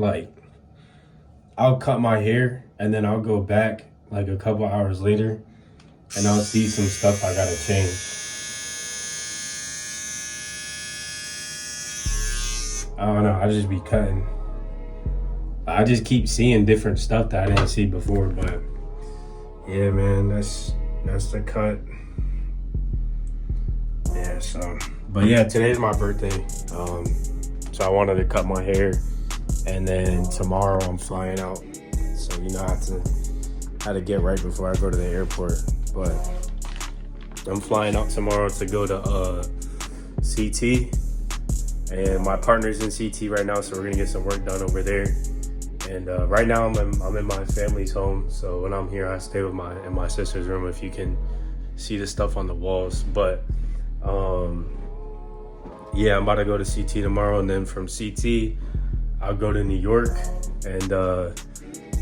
Like, I'll cut my hair and then I'll go back like a couple hours later and I'll see some stuff I gotta change. I don't know, I just be cutting. I just keep seeing different stuff that I didn't see before, but yeah, man, that's the cut. Yeah, so, but yeah, today's my birthday. So I wanted to cut my hair, and then tomorrow I'm flying out. So, you know, I had to get right before I go to the airport. But I'm flying out tomorrow to go to CT, and my partner's in CT right now, so we're gonna get some work done over there. And right now I'm in my family's home, so when I'm here I stay with in my sister's room, if you can see the stuff on the walls. But yeah, I'm about to go to CT tomorrow, and then from CT I'll go to New York and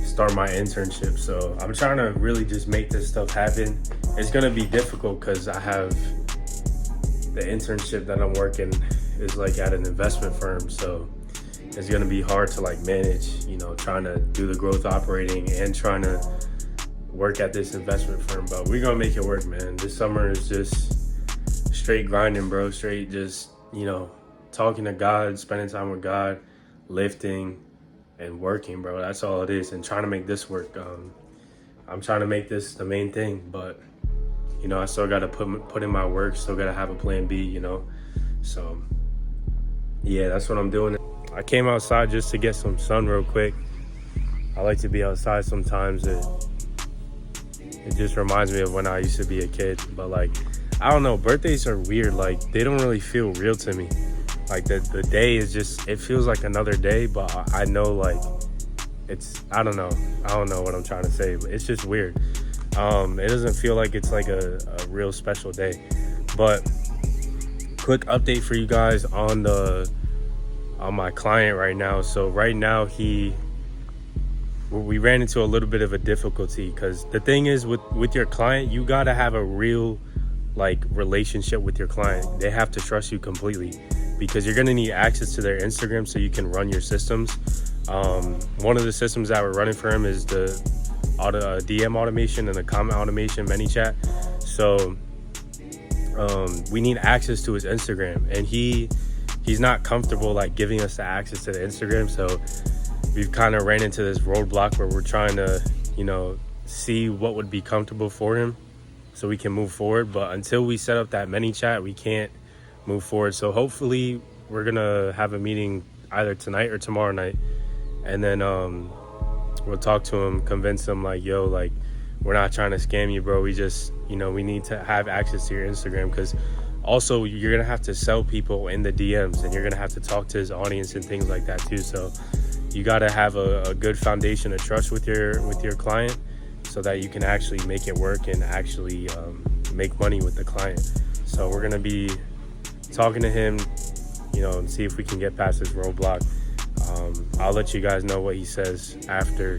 start my internship. So I'm trying to really just make this stuff happen. It's gonna be difficult because I have the internship that I'm working is like at an investment firm, so it's gonna be hard to like manage, you know, trying to do the growth operating and trying to work at this investment firm. But we're gonna make it work, man. This summer is just straight grinding, bro. Straight just, you know, talking to God, spending time with God, lifting and working, bro. That's all it is. And trying to make this work. I'm trying to make this the main thing, but you know, I still gotta put in my work, still gotta have a plan B, you know. So yeah, that's what I'm doing. I came outside just to get some sun real quick. I like to be outside sometimes. It just reminds me of when I used to be a kid. But like, I don't know, birthdays are weird. Like, they don't really feel real to me. Like the day is just, it feels like another day, but I know like I don't know what I'm trying to say, but it's just weird. It doesn't feel like it's like a real special day. But quick update for you guys on my client right now. So right now we ran into a little bit of a difficulty, because the thing is with your client, you gotta have a real like relationship with your client. They have to trust you completely, because you're gonna need access to their Instagram so you can run your systems. One of the systems that we're running for him is the DM automation and the comment automation, Manychat. So we need access to his Instagram, and he's not comfortable like giving us the access to the Instagram. So we've kind of ran into this roadblock where we're trying to, you know, see what would be comfortable for him so we can move forward. But until we set up that Manychat, we can't move forward. So hopefully we're gonna have a meeting either tonight or tomorrow night, and then we'll talk to him, convince him like, yo, like, we're not trying to scam you, bro. We just, you know, we need to have access to your Instagram, because also you're gonna have to sell people in the DMs, and you're gonna have to talk to his audience and things like that too. So you gotta have a good foundation of trust with your client, so that you can actually make it work and actually make money with the client. So we're gonna be talking to him, you know, and see if we can get past this roadblock. I'll let you guys know what he says after,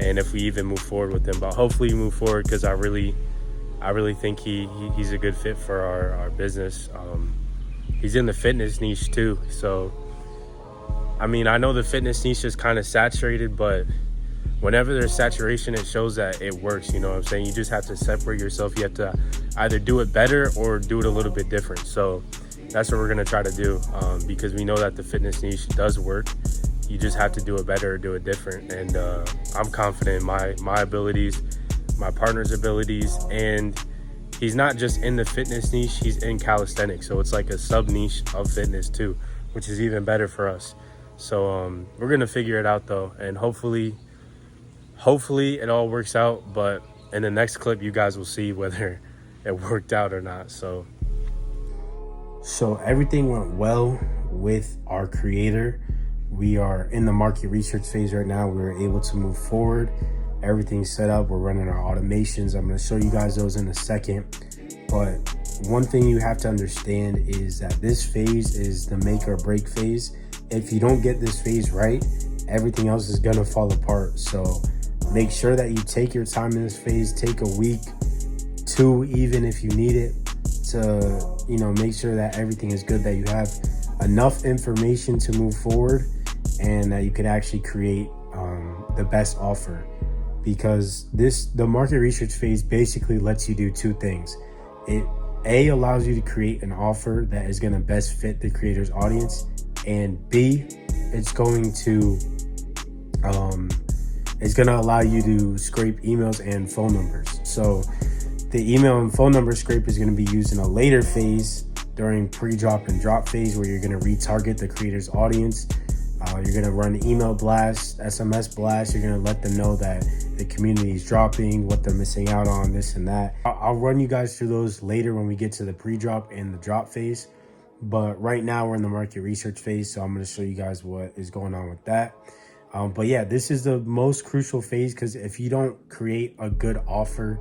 and if we even move forward with him. But hopefully we move forward, because I really think he's a good fit for our business. He's in the fitness niche too, so I mean, I know the fitness niche is kind of saturated, but whenever there's saturation, it shows that it works. You know what I'm saying? You just have to separate yourself. You have to either do it better or do it a little bit different. So that's what we're gonna try to do, because we know that the fitness niche does work. You just have to do it better or do it different. And I'm confident in my abilities, my partner's abilities, and he's not just in the fitness niche, he's in calisthenics. So it's like a sub niche of fitness too, which is even better for us. So we're gonna figure it out though, and hopefully it all works out. But in the next clip, you guys will see whether it worked out or not. So everything went well with our creator. We are in the market research phase right now. We were able to move forward. Everything's set up. We're running our automations. I'm going to show you guys those in a second. But one thing you have to understand is that this phase is the make or break phase. If you don't get this phase right, everything else is going to fall apart. So make sure that you take your time in this phase. Take a week, 2 even if you need it, to, you know, make sure that everything is good, that you have enough information to move forward. and that you could actually create the best offer. Because the market research phase basically lets you do two things. It allows you to create an offer that is going to best fit the creator's audience, and B, it's going to allow you to scrape emails and phone numbers. So the email and phone number scrape is going to be used in a later phase during pre-drop and drop phase, where you're going to retarget the creator's audience. You're going to run email blast, SMS blast. You're going to let them know that the community is dropping, what they're missing out on, this and that. I'll run you guys through those later when we get to the pre-drop and the drop phase. But right now we're in the market research phase, so I'm going to show you guys what is going on with that. But yeah, this is the most crucial phase, because if you don't create a good offer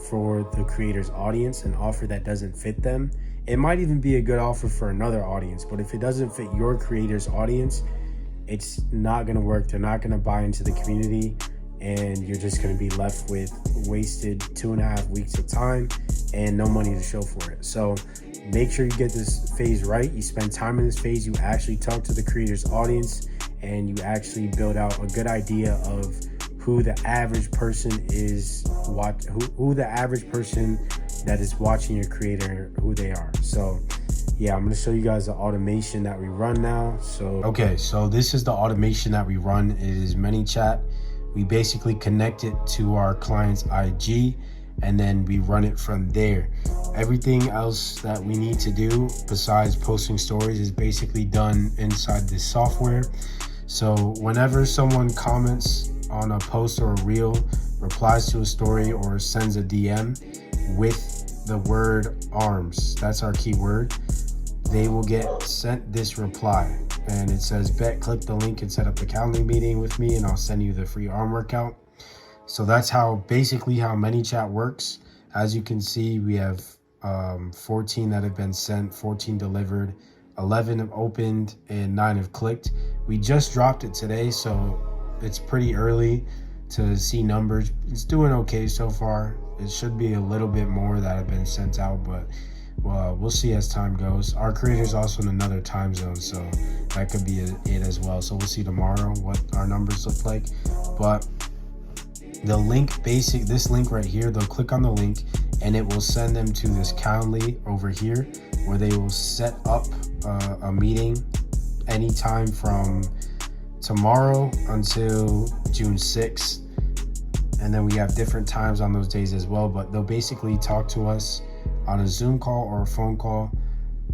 for the creator's audience, an offer that doesn't fit them, it might even be a good offer for another audience, but if it doesn't fit your creator's audience, it's not going to work. They're not going to buy into the community, and you're just going to be left with wasted 2.5 weeks of time and no money to show for it. So make sure you get this phase right. You spend time in this phase. You actually talk to the creator's audience, and you actually build out a good idea of who the average person is, who the average person that is watching your creator, who they are. So yeah, I'm going to show you guys the automation that we run now. Okay, so this is the automation that we run. It is Manychat. We basically connect it to our client's IG, and then we run it from there. Everything else that we need to do besides posting stories is basically done inside this software. So whenever someone comments on a post or a reel, replies to a story, or sends a DM with the word arms, that's our keyword, they will get sent this reply, and it says, bet, click the link and set up a Calendly meeting with me, and I'll send you the free arm workout. So that's basically how Manychat works. As you can see, we have 14 that have been sent, 14 delivered, 11 have opened, and 9 have clicked. We just dropped it today, so it's pretty early to see numbers. It's doing okay so far. It should be a little bit more that have been sent out, but we'll see as time goes. Our creator's also in another time zone, so that could be it as well. So we'll see tomorrow what our numbers look like. But the link, this link right here, they'll click on the link and it will send them to this Calendly over here, where they will set up a meeting anytime from tomorrow until June 6th. And then we have different times on those days as well, but they'll basically talk to us on a Zoom call or a phone call,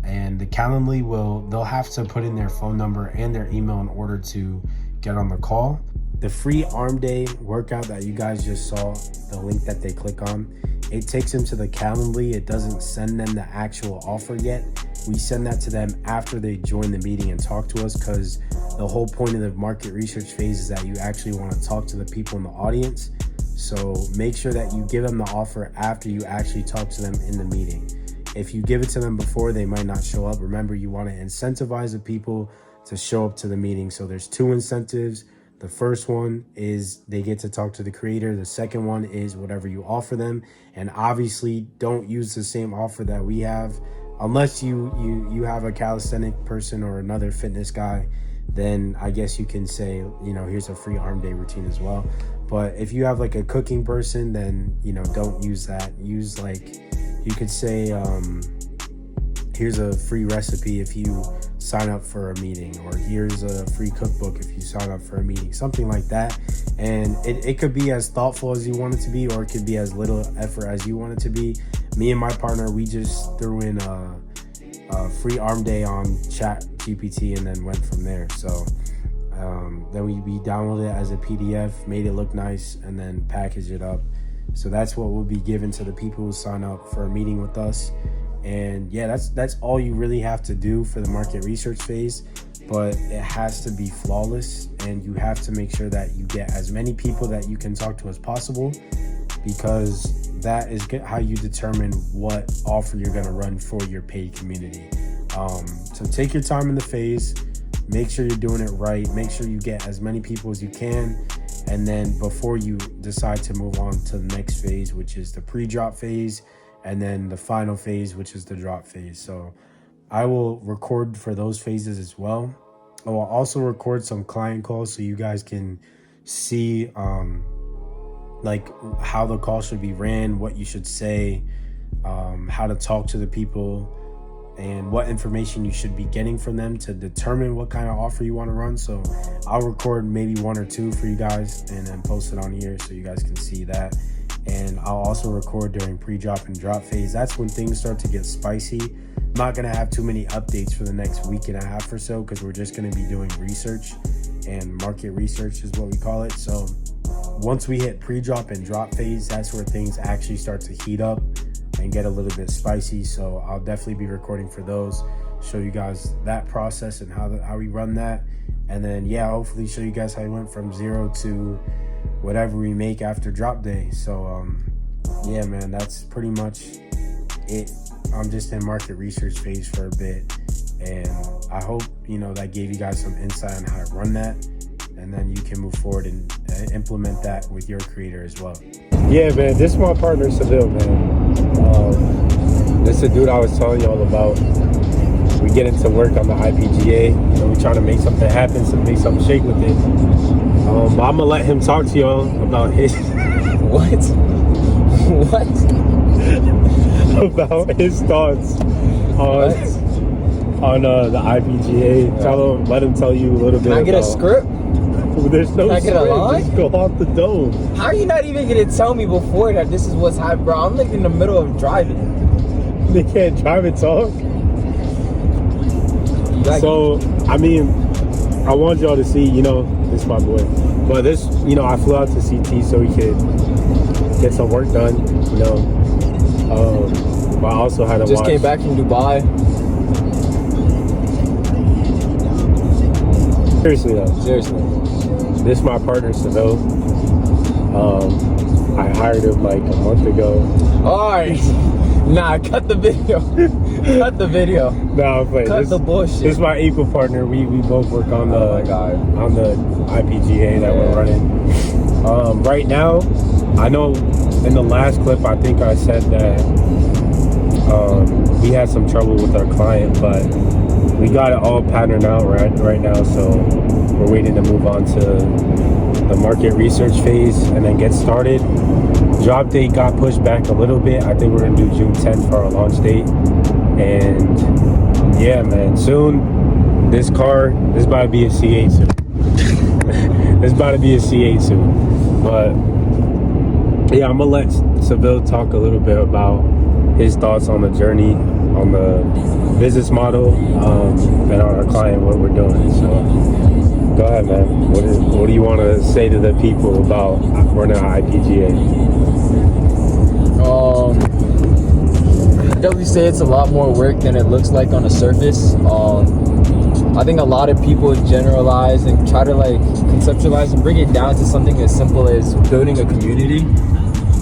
and the Calendly they'll have to put in their phone number and their email in order to get on the call. The free arm day workout that you guys just saw, the link that they click on, it takes them to the Calendly. It doesn't send them the actual offer yet. We send that to them after they join the meeting and talk to us, because the whole point of the market research phase is that you actually want to talk to the people in the audience. So make sure that you give them the offer after you actually talk to them in the meeting. If you give it to them before, they might not show up. Remember, you want to incentivize the people to show up to the meeting. So there's 2 incentives. The first one is they get to talk to the creator. The second one is whatever you offer them. And obviously don't use the same offer that we have. Unless you have a calisthenic person or another fitness guy, then I guess you can say, here's a free arm day routine as well. But if you have like a cooking person, then, don't use that. Use you could say, here's a free recipe if you sign up for a meeting, or here's a free cookbook if you sign up for a meeting, something like that. And it could be as thoughtful as you want it to be, or it could be as little effort as you want it to be. Me and my partner, we just threw in a free arm day on Chat GPT and then went from there. So then we downloaded it as a PDF, made it look nice, and then packaged it up. So that's what will be given to the people who sign up for a meeting with us. And yeah, that's all you really have to do for the market research phase, but it has to be flawless, and you have to make sure that you get as many people that you can talk to as possible, because that is how you determine what offer you're going to run for your paid community. So take your time in the phase, make sure you're doing it right, make sure you get as many people as you can, and then before you decide to move on to the next phase, which is the pre-drop phase, and then the final phase, which is the drop phase. So I will record for those phases as well. I'll also record some client calls so you guys can see like how the call should be ran, what you should say, how to talk to the people, and what information you should be getting from them to determine what kind of offer you want to run. So I'll record maybe 1 or 2 for you guys and then post it on here so you guys can see that. And I'll also record during pre-drop and drop phase. That's when things start to get spicy. I'm not going to have too many updates for the next week and a half or so because we're just going to be doing research, and market research is what we call it. So once we hit pre-drop and drop phase, that's where things actually start to heat up and get a little bit spicy. So I'll definitely be recording for those, show you guys that process and how we run that. And then hopefully show you guys how we went from 0 to whatever we make after drop day. So man, that's pretty much it. I'm just in market research phase for a bit, and I hope that gave you guys some insight on how to run that, and then you can move forward and implement that with your creator as well. Yeah, man, this is my partner Siville, man. This is the dude I was telling y'all about. We get into work on the IPGA, we're trying to make something happen, make something shake with it. But I'm gonna let him talk to y'all about his what about his thoughts on the IPGA. Let him tell you a little bit. Can I get a script? There's no Can I get a line? Just go off the dome. How are you not even gonna tell me before that this is what's happening, bro? I'm like in the middle of driving. They can't drive and talk. So I mean, I want y'all to see, this is my boy. But this, I flew out to CT so we could get some work done, but I also had to just came back from Dubai. Seriously though. Seriously. This is my partner Siville. I hired him like a month ago. Alright. Nah, cut the video. Cut the video. No, I'm playing. Cut the bullshit. This is my equal partner. We both work on the on the IPGA that we're running. Right now, I know in the last clip I think I said that we had some trouble with our client, but we got it all patterned out right now, so we're waiting to move on to the market research phase and then get started. Drop date got pushed back a little bit. I think we're gonna do June 10th for our launch date. And yeah, man, soon this is about to be a C8 soon. It's about to be a C8 soon. But yeah, I'm gonna let Siville talk a little bit about his thoughts on the journey, on the business model, and on our client, what we're doing. So go ahead, man. What do you want to say to the people about running an IPGA? I'd definitely say it's a lot more work than it looks like on the surface. I think a lot of people generalize and try to conceptualize and bring it down to something as simple as building a community.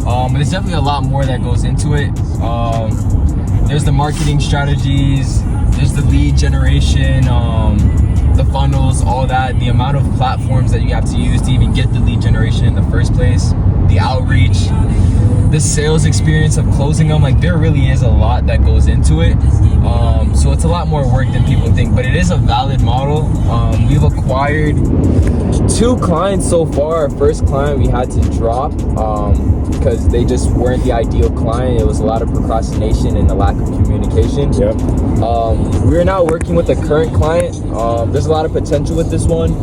But there's definitely a lot more that goes into it. There's the marketing strategies, there's the lead generation, the funnels, all that, the amount of platforms that you have to use to even get the lead generation in the first place, the outreach, the sales experience of closing them. There really is a lot that goes into it. So it's a lot more work than people think, but it is a valid model. We've acquired 2 clients so far. Our first client we had to drop because they just weren't the ideal client. It was a lot of procrastination and a lack of communication. Yep. We're now working with a current client. There's a lot of potential with this one.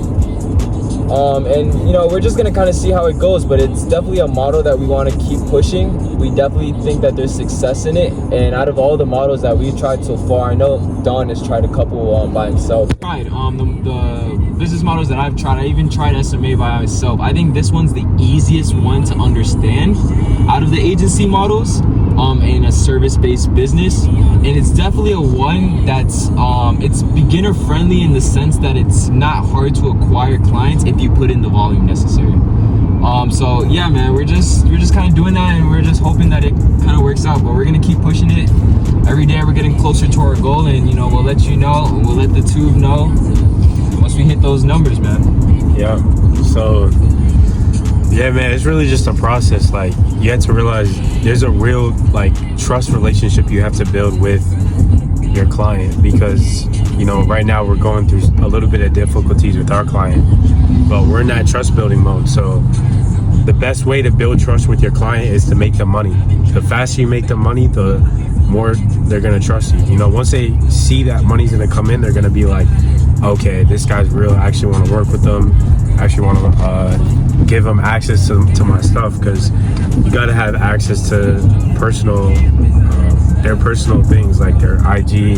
And we're just gonna kind of see how it goes, but it's definitely a model that we want to keep pushing. We definitely think that there's success in it, and out of all the models that we've tried so far, I know Don has tried a couple by himself. Right, the business models that I've tried, I even tried SMA by myself. I think this one's the easiest one to understand out of the agency models in a service-based business, and it's definitely a one that's it's beginner friendly in the sense that it's not hard to acquire clients if you put in the volume necessary. So yeah, man, we're just kind of doing that, and we're just hoping that it kind of works out. But we're gonna keep pushing it. Every day we're getting closer to our goal, and we'll let you know, and we'll let the tube know once we hit those numbers, man. Yeah. So yeah, man, it's really just a process. You have to realize there's a real trust relationship you have to build with your client, because you know right now we're going through a little bit of difficulties with our client, but we're in that trust building mode. So the best way to build trust with your client is to make them money. The faster you make them money, the more they're gonna trust you. You know, once they see that money's gonna come in, they're gonna be like, okay, this guy's real. I actually want to work with them. I actually want to give them access to my stuff, because you got to have access to their personal things, like their IG,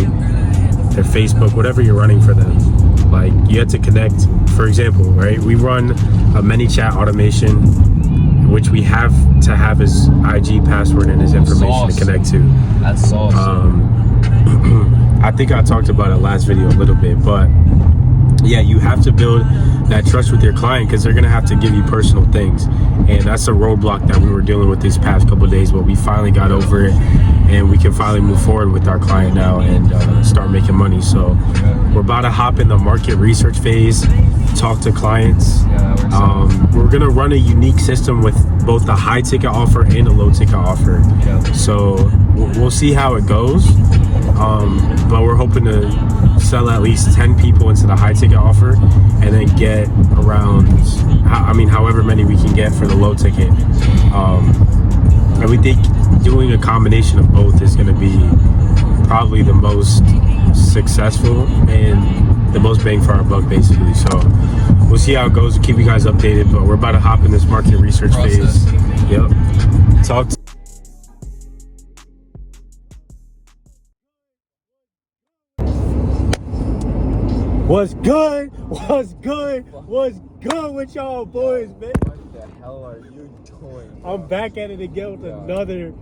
their Facebook, whatever you're running for them. Like, you have to connect. For example, right, we run a Manychat automation, which we have to have his IG password and his information to connect to. That's awesome. I think I talked about it last video a little bit, but yeah, you have to build that trust with your client, because they're gonna have to give you personal things, and that's a roadblock that we were dealing with these past couple of days, but we finally got over it, and we can finally move forward with our client now and start making money. So we're about to hop in the market research phase, talk to clients. We're gonna run a unique system with both the high ticket offer and a low ticket offer. So we'll see how it goes, but we're hoping to sell at least 10 people into the high ticket offer, and then get around, however many we can get for the low ticket. And we think doing a combination of both is going to be probably the most successful and the most bang for our buck, basically. So we'll see how it goes. We'll keep you guys updated, but we're about to hop in this market research phase. Yep. Talk to What's good? What's good? What's good with y'all boys, man? What the hell are you doing, bro? I'm back at it again with another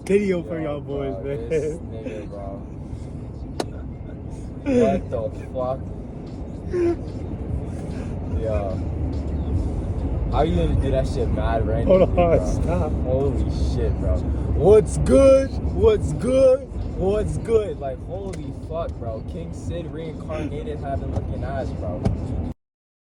video for y'all boys, bro, man. This nigga, bro. What the fuck? Yo. How you gonna do that shit mad right now? Hold on, stop. Holy shit, bro. What's good? What's good? What's good? Like, holy fuck, bro. King Sid reincarnated having looking ass, bro.